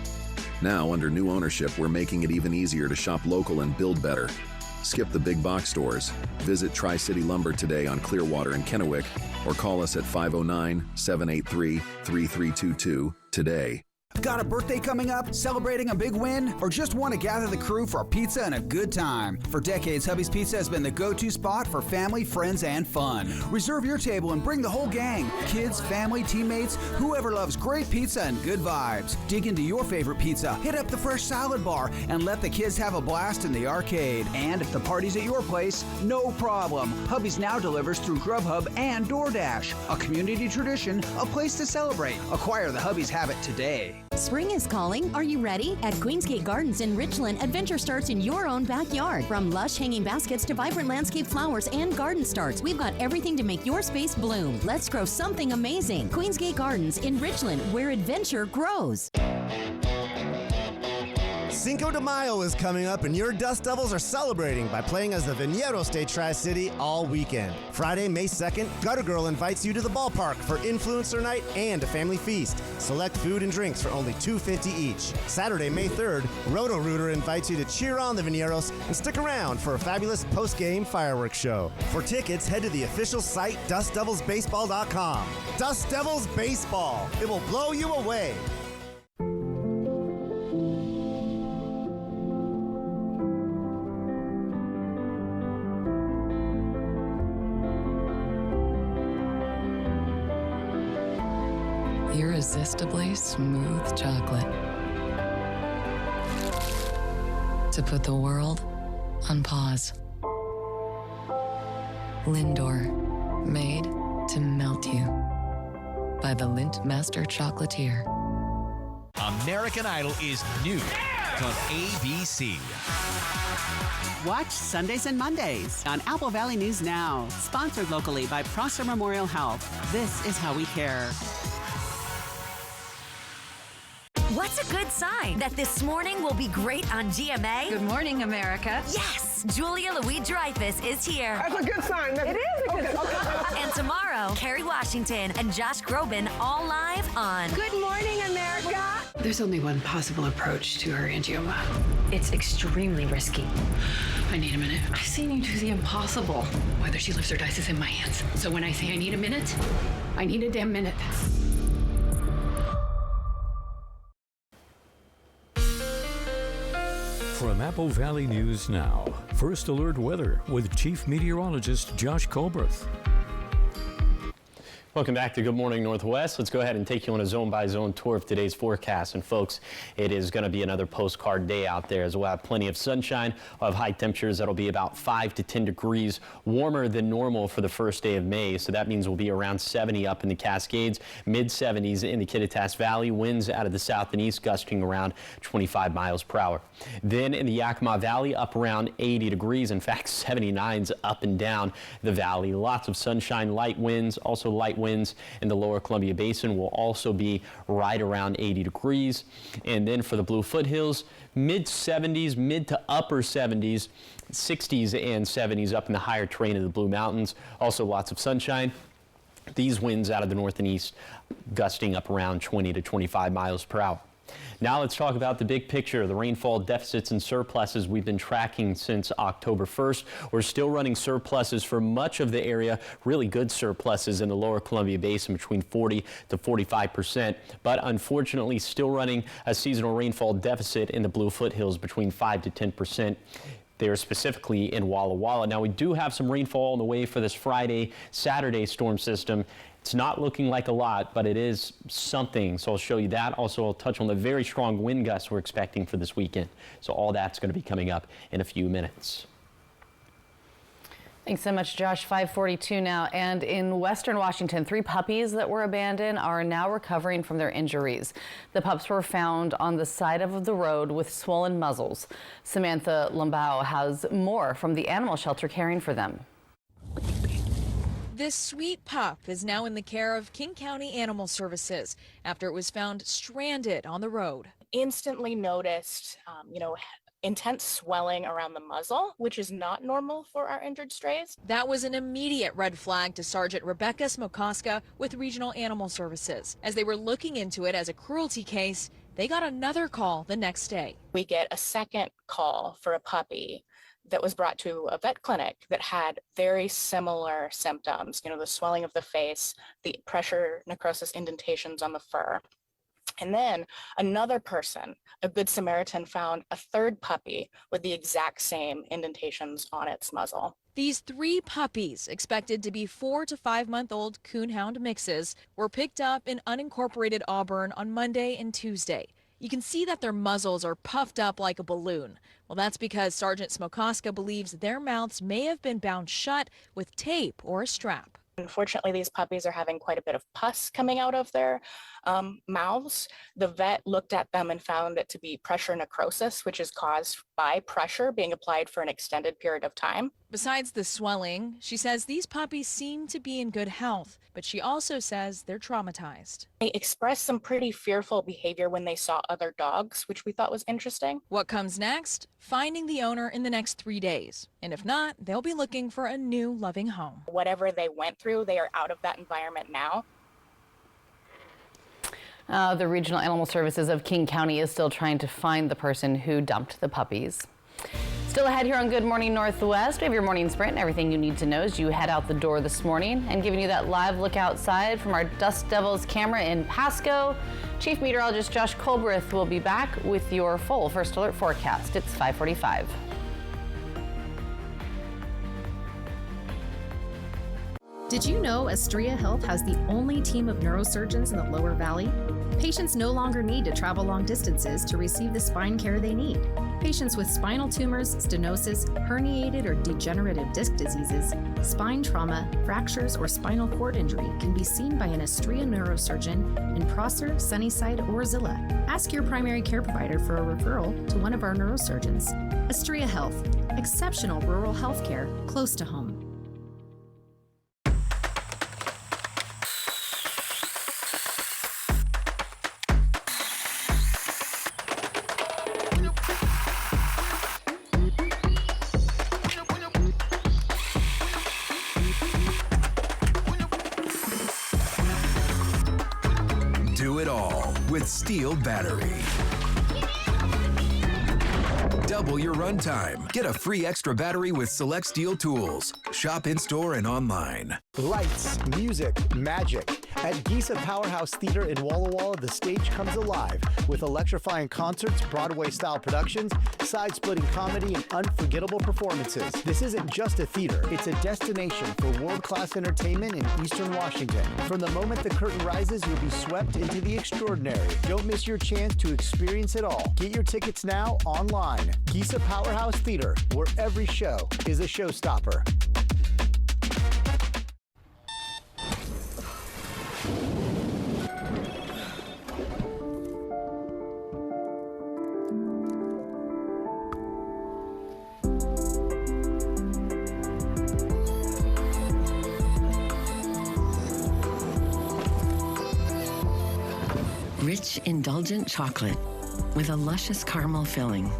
Now, under new ownership, we're making it even easier to shop local and build better. Skip the big box stores. Visit Tri-City Lumber today on Clearwater and Kennewick, or call us at 509-783-3322 today.
Got a birthday coming up, celebrating a big win, or just want to gather the crew for a pizza and a good time? For decades, Hubby's Pizza has been the go-to spot for family, friends, and fun. Reserve your table and bring the whole gang. Kids, family, teammates, whoever loves great pizza and good vibes. Dig into your favorite pizza, hit up the fresh salad bar, and let the kids have a blast in the arcade. And if the party's at your place, no problem. Hubby's now delivers through Grubhub and DoorDash. A community tradition, a place to celebrate. Acquire the Hubby's habit today.
Spring is calling. Are you ready? At Queensgate Gardens in Richland, adventure starts in your own backyard. From lush hanging baskets to vibrant landscape flowers and garden starts, we've got everything to make your space bloom. Let's grow something amazing. Queensgate Gardens in Richland, where adventure grows.
Cinco de Mayo is coming up, and your Dust Devils are celebrating by playing as the Viñeros de Tri-City all weekend. Friday, May 2nd, Gutter Girl invites you to the ballpark for Influencer Night and a family feast. Select food and drinks for only $2.50 each. Saturday, May 3rd, Roto Rooter invites you to cheer on the Viñeros and stick around for a fabulous post-game fireworks show. For tickets, head to the official site, DustDevilsBaseball.com. Dust Devils Baseball. It will blow you away.
irresistibly smooth chocolate. To put the world on pause. Lindor, made to melt you. By the Lindt Master Chocolatier.
American Idol is new on ABC.
Watch Sundays and Mondays on Apple Valley News Now. Sponsored locally by Prosser Memorial Health. This is how we care.
What's a good sign? That this morning will be great on GMA? Good morning, America. Yes! Julia Louis-Dreyfus is here.
That's a good sign. It is a good sign.
And tomorrow, Kerry Washington and Josh Groban all live on
Good morning, America.
There's only one possible approach to her angioma. It's extremely risky. I need a minute. I've seen you do the impossible. Whether she lives or dies is in my hands. So when I say I need a minute, I need a damn minute.
From Apple Valley News Now, First Alert Weather with Chief Meteorologist Josh Colbert.
Welcome back to Good Morning Northwest. Let's go ahead and take you on a zone-by-zone tour of today's forecast. And folks, it is going to be another postcard day out there as we'll have plenty of sunshine. We'll have high temperatures that'll be about 5 to 10 degrees warmer than normal for the first day of May. So that means we'll be around 70 up in the Cascades, mid-70s in the Kittitas Valley. Winds out of the south and east gusting around 25 miles per hour. Then in the Yakima Valley, up around 80 degrees. In fact, 79s up and down the valley. Lots of sunshine, light winds, also light winds in the lower Columbia Basin will also be right around 80 degrees. And then for the Blue Foothills, mid-70s, mid to upper 70s, 60s and 70s up in the higher terrain of the Blue Mountains. Also lots of sunshine. These winds out of the north and east gusting up around 20 to 25 miles per hour. Now let's talk about the big picture, the rainfall deficits and surpluses we've been tracking since October 1st. We're still running surpluses for much of the area, really good surpluses in the lower Columbia Basin between 40 to 45%, but unfortunately still running a seasonal rainfall deficit in the Blue Foothills between 5 to 10%. There specifically in Walla Walla. Now we do have some rainfall on the way for this Friday, Saturday storm system. It's not looking like a lot, but it is something. So I'll show you that. Also, I'll touch on the very strong wind gusts we're expecting for this weekend. So all that's going to be coming up in a few minutes.
Thanks so much, Josh. 5:42 now. And in Western Washington, 3 puppies that were abandoned are now recovering from their injuries. The pups were found on the side of the road with swollen muzzles. Samantha Lambau has more from the animal shelter caring for them.
This sweet pup is now in the care of King County Animal Services after it was found stranded on the road.
Instantly noticed, intense swelling around the muzzle, which is not normal for our injured strays.
That was an immediate red flag to Sergeant Rebecca Smokoska with Regional Animal Services. As they were looking into it as a cruelty case, they got another call the next day.
We get a second call for a puppy that was brought to a vet clinic that had very similar symptoms, the swelling of the face, the pressure necrosis indentations on the fur. And then another person, a Good Samaritan, found a third puppy with the exact same indentations on its muzzle.
These 3 puppies, expected to be 4 to 5 month old coonhound mixes, were picked up in unincorporated Auburn on Monday and Tuesday. You can see that their muzzles are puffed up like a balloon. Well, that's because Sergeant Smokoska believes their mouths may have been bound shut with tape or a strap.
Unfortunately, these puppies are having quite a bit of pus coming out of their mouths. The vet looked at them and found it to be pressure necrosis, which is caused by pressure being applied for an extended period of time.
Besides the swelling, she says these puppies seem to be in good health, but she also says they're traumatized.
They expressed some pretty fearful behavior when they saw other dogs, which we thought was interesting.
What comes next? Finding the owner in the next 3 days. And if not, they'll be looking for a new loving home.
Whatever they went through, they are out of that environment now.
The Regional Animal Services of King County is still trying to find the person who dumped the puppies. Still ahead here on Good Morning Northwest, we have your morning sprint and everything you need to know as you head out the door this morning, and giving you that live look outside from our Dust Devils camera in Pasco. Chief Meteorologist Josh Colbert will be back with your full First Alert forecast. It's 5:45.
Did you know Astria Health has the only team of neurosurgeons in the Lower Valley? Patients no longer need to travel long distances to receive the spine care they need. Patients with spinal tumors, stenosis, herniated or degenerative disc diseases, spine trauma, fractures, or spinal cord injury can be seen by an Astria neurosurgeon in Prosser, Sunnyside, or Zillah. Ask your primary care provider for a referral to one of our neurosurgeons. Astria Health, exceptional rural health care close to home.
Do it all with STIHL battery. Double your runtime. Get a free extra battery with select STIHL tools. Shop in-store and online.
Lights, music, magic. At Giza Powerhouse Theater in Walla Walla, the stage comes alive with electrifying concerts, Broadway-style productions, side-splitting comedy, and unforgettable performances. This isn't just a theater. It's a destination for world-class entertainment in Eastern Washington. From the moment the curtain rises, you'll be swept into the extraordinary. Don't miss your chance to experience it all. Get your tickets now online. Giza Powerhouse Theater, where every show is a showstopper.
Rich, indulgent chocolate with a luscious caramel filling.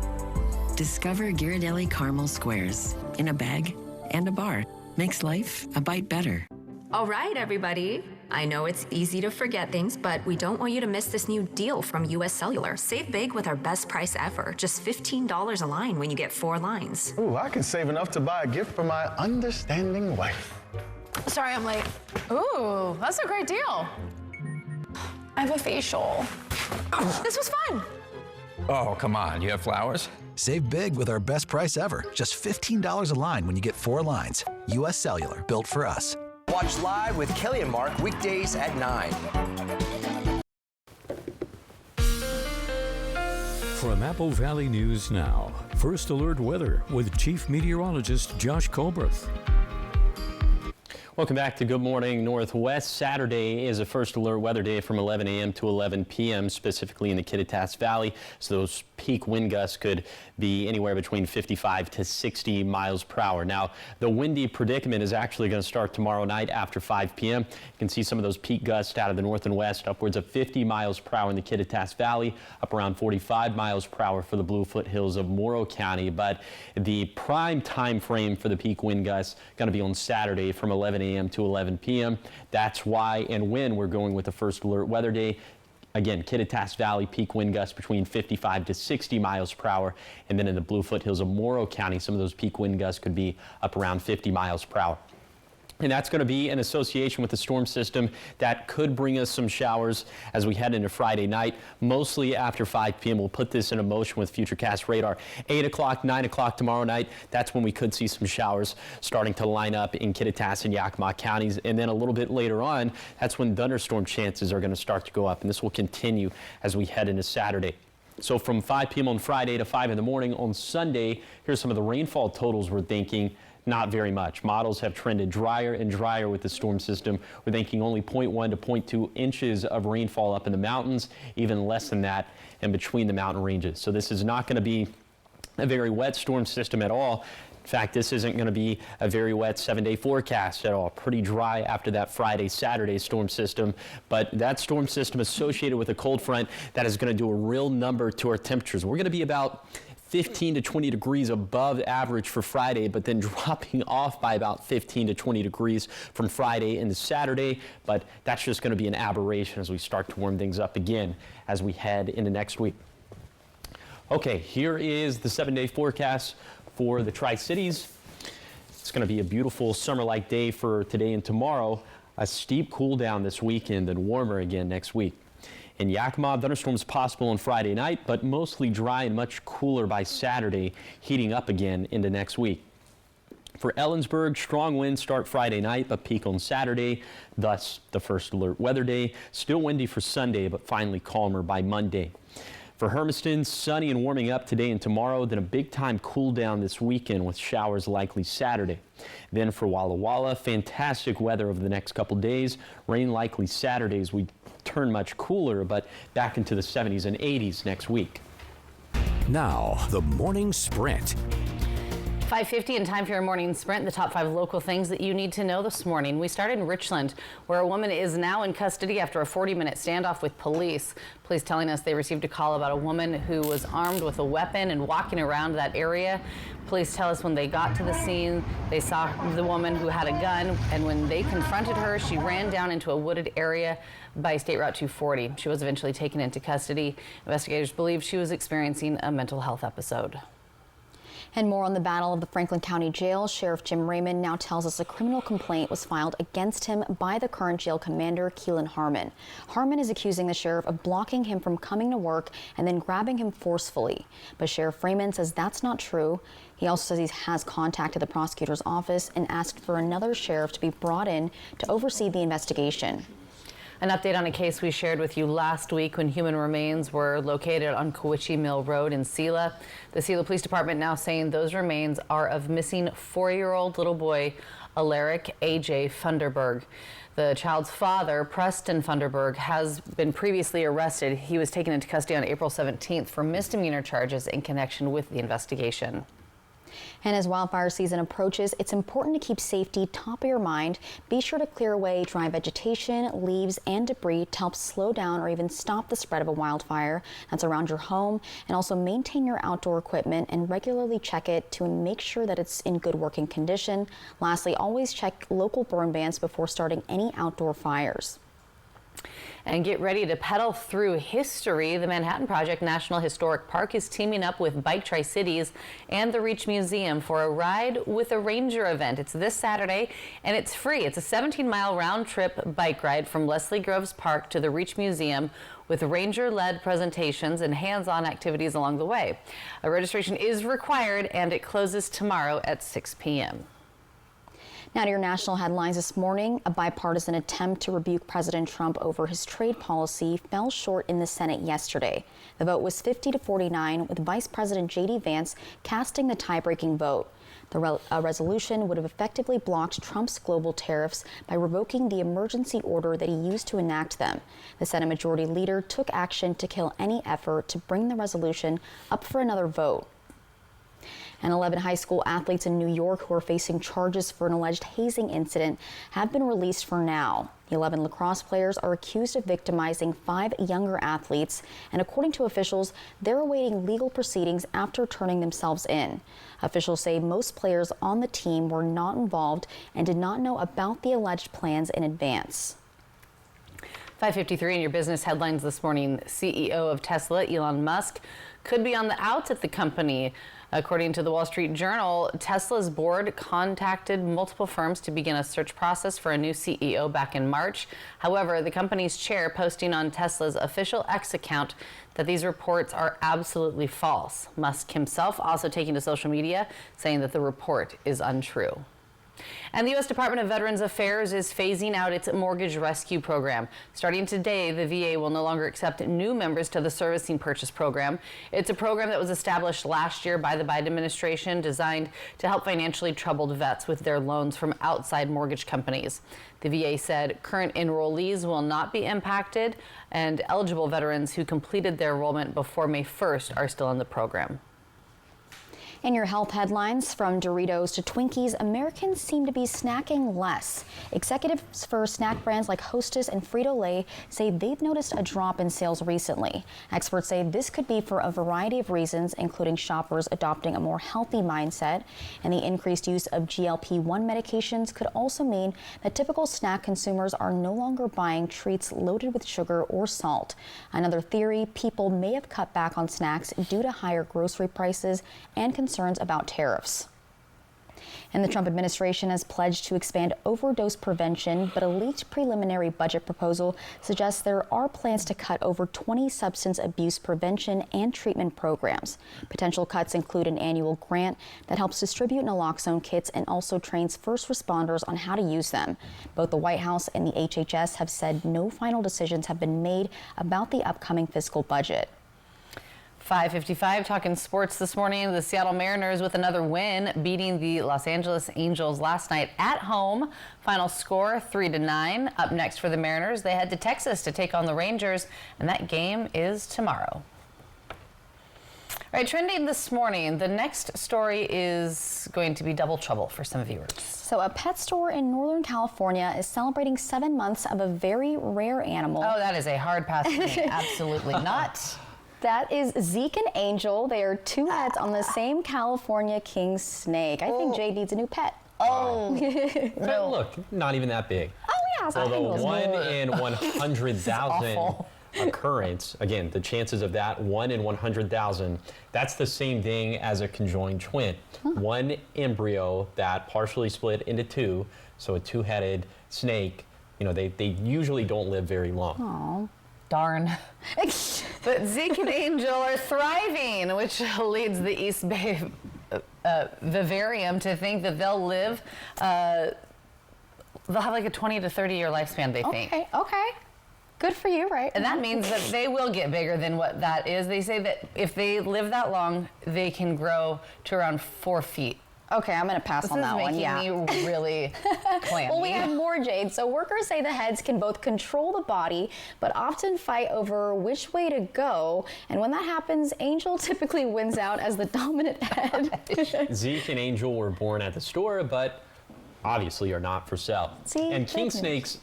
Discover Ghirardelli Caramel Squares in a bag and a bar. Makes life a bite better.
All right, everybody. I know it's easy to forget things, but we don't want you to miss this new deal from US Cellular. Save big with our best price ever. Just $15 a line when you get 4 lines.
Ooh, I can save enough to buy a gift for my understanding wife.
Sorry, I'm late.
Ooh, that's a great deal. I have a facial. This was fun.
Oh, come on. You have flowers?
Save big with our best price ever. Just $15 a line when you get 4 lines. US Cellular, built for us.
Watch live with Kelly and Mark weekdays at 9.
From Apple Valley News Now, First Alert Weather with Chief Meteorologist Josh Colbert.
Welcome back to Good Morning Northwest. Saturday is a First Alert Weather Day from 11 a.m. to 11 p.m., specifically in the Kittitas Valley. So those peak wind gusts could be anywhere between 55 to 60 miles per hour. Now, the windy predicament is actually going to start tomorrow night after 5 p.m. You can see some of those peak gusts out of the north and west, upwards of 50 miles per hour in the Kittitas Valley, up around 45 miles per hour for the Blue Foothills of Morrow County. But the prime time frame for the peak wind gusts going to be on Saturday from 11 a.m. to 11 p.m. That's why and when we're going with the First Alert Weather Day. Again, Kittitas Valley peak wind gusts between 55 to 60 miles per hour. And then in the Blue Foothills of Morrow County, some of those peak wind gusts could be up around 50 miles per hour. And that's going to be in association with the storm system that could bring us some showers as we head into Friday night, mostly after 5 p.m. We'll put this into motion with Futurecast radar. 8 o'clock, 9 o'clock tomorrow night, that's when we could see some showers starting to line up in Kittitas and Yakima counties. And then a little bit later on, that's when thunderstorm chances are going to start to go up. And this will continue as we head into Saturday. So from 5 p.m. on Friday to 5 in the morning on Sunday, here's some of the rainfall totals we're thinking. Not very much. Models have trended drier and drier with the storm system. We're thinking only 0.1 to 0.2 inches of rainfall up in the mountains, even less than that in between the mountain ranges. So this is not going to be a very wet storm system at all. In fact, this isn't going to be a very wet 7-day forecast at all. Pretty dry after that Friday, Saturday storm system. But that storm system associated with a cold front that is going to do a real number to our temperatures. We're going to be about 15 to 20 degrees above average for Friday, but then dropping off by about 15 to 20 degrees from Friday into Saturday. But that's just going to be an aberration as we start to warm things up again as we head into next week. Okay, here is the 7-day forecast for the Tri-Cities. It's going to be a beautiful summer-like day for today and tomorrow. A steep cool down this weekend and warmer again next week. In Yakima, thunderstorms possible on Friday night, but mostly dry and much cooler by Saturday, heating up again into next week. For Ellensburg, strong winds start Friday night, but peak on Saturday, thus the first alert weather day. Still windy for Sunday, but finally calmer by Monday. For Hermiston, sunny and warming up today and tomorrow, then a big-time cool down this weekend with showers likely Saturday. Then for Walla Walla, fantastic weather over the next couple days. Rain likely Saturdays. We turn much cooler, but back into the 70s and 80s next week.
Now, the morning sprint.
5:50 and time for your morning sprint. The top 5 local things that you need to know this morning. We start in Richland, where a woman is now in custody after a 40-minute standoff with police. Police telling us they received a call about a woman who was armed with a weapon and walking around that area. Police tell us when they got to the scene, they saw the woman who had a gun, and when they confronted her, she ran down into a wooded area by State Route 240. She was eventually taken into custody. Investigators believe she was experiencing a mental health episode.
And more on the battle of the Franklin County Jail. Sheriff Jim Raymond now tells us a criminal complaint was filed against him by the current jail commander, Keelan Harmon. Harmon is accusing the sheriff of blocking him from coming to work and then grabbing him forcefully. But Sheriff Raymond says that's not true. He also says he has contacted the prosecutor's office and asked for another sheriff to be brought in to oversee the investigation.
An update on a case we shared with you last week when human remains were located on Cowiche Mill Road in Selah. The Selah Police Department now saying those remains are of missing 4-year-old little boy Alaric A.J. Funderburg. The child's father, Preston Funderburg, has been previously arrested. He was taken into custody on April 17th for misdemeanor charges in connection with the investigation.
And as wildfire season approaches, it's important to keep safety top of your mind. Be sure to clear away dry vegetation, leaves, and debris to help slow down or even stop the spread of a wildfire that's around your home. And also maintain your outdoor equipment and regularly check it to make sure that it's in good working condition. Lastly, always check local burn bans before starting any outdoor fires.
And get ready to pedal through history. The Manhattan Project National Historic Park is teaming up with Bike Tri-Cities and the Reach Museum for a Ride with a Ranger event. It's this Saturday and it's free. It's a 17-mile round trip bike ride from Leslie Groves Park to the Reach Museum with ranger-led presentations and hands-on activities along the way. A registration is required and it closes tomorrow at 6 p.m.
Now to your national headlines this morning. A bipartisan attempt to rebuke President Trump over his trade policy fell short in the Senate yesterday. The vote was 50-49, with Vice President J.D. Vance casting the tie-breaking vote. The resolution would have effectively blocked Trump's global tariffs by revoking the emergency order that he used to enact them. The Senate Majority Leader took action to kill any effort to bring the resolution up for another vote. And 11 high school athletes in New York who are facing charges for an alleged hazing incident have been released for now. The 11 lacrosse players are accused of victimizing 5 younger athletes, and according to officials, they're awaiting legal proceedings after turning themselves in. Officials say most players on the team were not involved and did not know about the alleged plans in advance.
5:53 in your business headlines this morning. CEO of Tesla, Elon Musk, could be on the outs at the company. According to the Wall Street Journal, Tesla's board contacted multiple firms to begin a search process for a new CEO back in March. However, the company's chair posting on Tesla's official X account that these reports are absolutely false. Musk himself also taking to social media saying that the report is untrue. And the U.S. Department of Veterans Affairs is phasing out its mortgage rescue program. Starting today, the VA will no longer accept new members to the servicing purchase program. It's a program that was established last year by the Biden administration, designed to help financially troubled vets with their loans from outside mortgage companies. The VA said current enrollees will not be impacted, and eligible veterans who completed their enrollment before May 1st are still in the program.
In your health headlines, from Doritos to Twinkies, Americans seem to be snacking less. Executives for snack brands like Hostess and Frito-Lay say they've noticed a drop in sales recently. Experts say this could be for a variety of reasons, including shoppers adopting a more healthy mindset, and the increased use of GLP-1 medications could also mean that typical snack consumers are no longer buying treats loaded with sugar or salt. Another theory, people may have cut back on snacks due to higher grocery prices and concerns about tariffs. And the Trump administration has pledged to expand overdose prevention, but a leaked preliminary budget proposal suggests there are plans to cut over 20 substance abuse prevention and treatment programs. Potential cuts include an annual grant that helps distribute naloxone kits and also trains first responders on how to use them. Both the White House and the HHS have said no final decisions have been made about the upcoming fiscal budget.
5:55, talking sports this morning. The Seattle Mariners with another win, beating the Los Angeles Angels last night at home. Final score 3-9. Up next for the Mariners, they head to Texas to take on the Rangers, and that game is tomorrow. All right, trending this morning, the next story is going to be double trouble for some viewers.
So a pet store in Northern California is celebrating 7 months of a very rare animal.
Oh, that is a hard pass for me. Absolutely not.
That is Zeke and Angel. They are two heads on the same California king snake. I think Jade needs a new pet.
Oh.
But look, not even that big.
Oh, yeah.
So the 1 in 100,000 occurrence, again, the chances of that 1 in 100,000, that's the same thing as a conjoined twin. One embryo that partially split into two, so a two-headed snake, you know, they usually don't live very long.
Aww.
Darn. But Zeke and Angel are thriving, which leads the East Bay Vivarium to think that they'll live, they'll have like a 20 to 30 year lifespan, they think.
Okay. Good for you, right?
And that means that they will get bigger than what that is. They say that if they live that long, they can grow to around 4 feet.
Okay, I'm going to pass on that one.
This is making me really clammy.
Well, we have more, Jade. So workers say the heads can both control the body, but often fight over which way to go. And when that happens, Angel typically wins out as the dominant head.
Zeke and Angel were born at the store, but obviously are not for sale.
See,
and king snakes,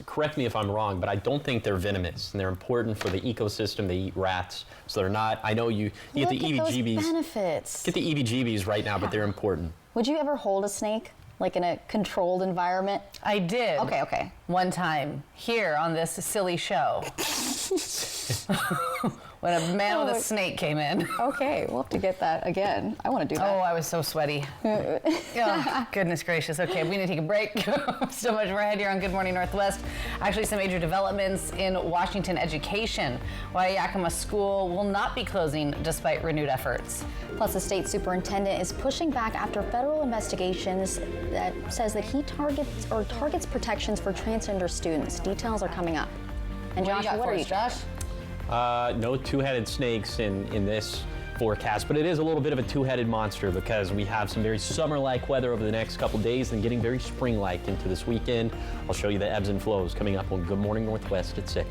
correct me if I'm wrong, but I don't think they're venomous, and they're important for the ecosystem. They eat rats, so they're not. I know you get the EBGBs.
Those benefits.
Get the EBGBs right now, but they're important.
Would you ever hold a snake, like in a controlled environment?
I did.
Okay.
One time here on this silly show. When a man with a snake came in.
Okay, we'll have to get that again. I want to do that.
Oh, I was so sweaty. Oh, goodness gracious. Okay, we need to take a break. So much more ahead here on Good Morning Northwest. Actually, some major developments in Washington education. Why Yakima School will not be closing despite renewed efforts.
Plus, the state superintendent is pushing back after federal investigations that says that he targets protections for transgender students. Details are coming up. And Josh, what are you,
Josh?
No two-headed snakes in this forecast, but it is a little bit of a two-headed monster because we have some very summer-like weather over the next couple days and getting very spring-like into this weekend. I'll show you the ebbs and flows coming up on Good Morning Northwest at 6.